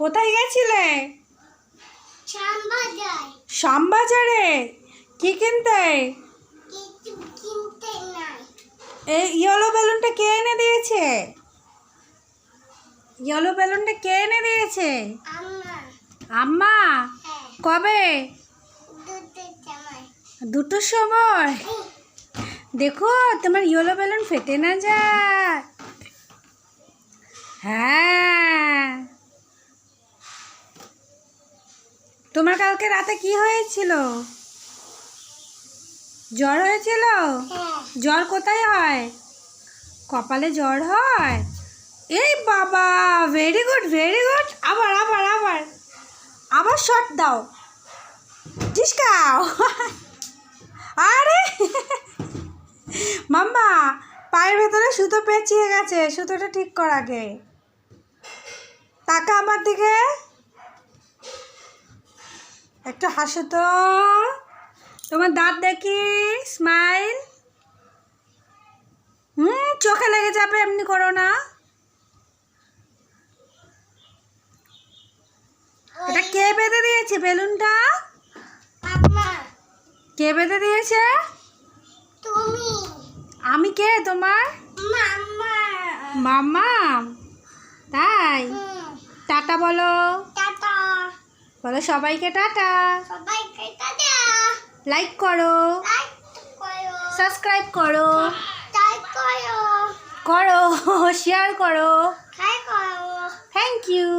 কোথায় গেছিলে? শ্যামবাজার। শ্যামবাজারে কি কিনতে? কিছু কিনতে নাই। এই ইয়েলো বেলুনটা কে এনে দিয়েছে? ইয়েলো বেলুনটা কে এনে দিয়েছে? আম্মা। আম্মা? হ্যাঁ। কবে? দুটোর সময়। 2টোর সময়? দেখো তোমার ইয়েলো বেলুন ফেটে না যায়। হ্যাঁ, তোমার কালকে রাতে কি হয়েছিল? জ্বর হয়েছিল? হ্যাঁ। জ্বর কোথায় হয়? কপালে জ্বর হয়? এই বাবা, ভেরি গুড ভেরি গুড। আবার আবার আবার আবার শট দাও, চিসকাও। আরে মাম্মা, পায়ের ভেতরে সুতো পেঁচিয়ে গেছে, সুতোটা ঠিক কর আগে। তাকা আমার দিকে, একটু হাসো তো, তোমার দাঁত দেখি, স্মাইল। চোখে লেগে যাবে, এমনি করো না। এটা কে বেঁধে দিয়েছে বেলুনটা? আম্মা। কে বেঁধে দিয়েছে? তুমি। আমি কে তোমার? মাম্মা। মাম্মা? তাই? টাটা বলো, টাটা। বলো সবাইকে টাটা। সবাইকে টাটা। লাইক করো, লাইক করো। সাবস্ক্রাইব করো, লাইক করো। করো, শেয়ার করো। খাই করো। Thank you.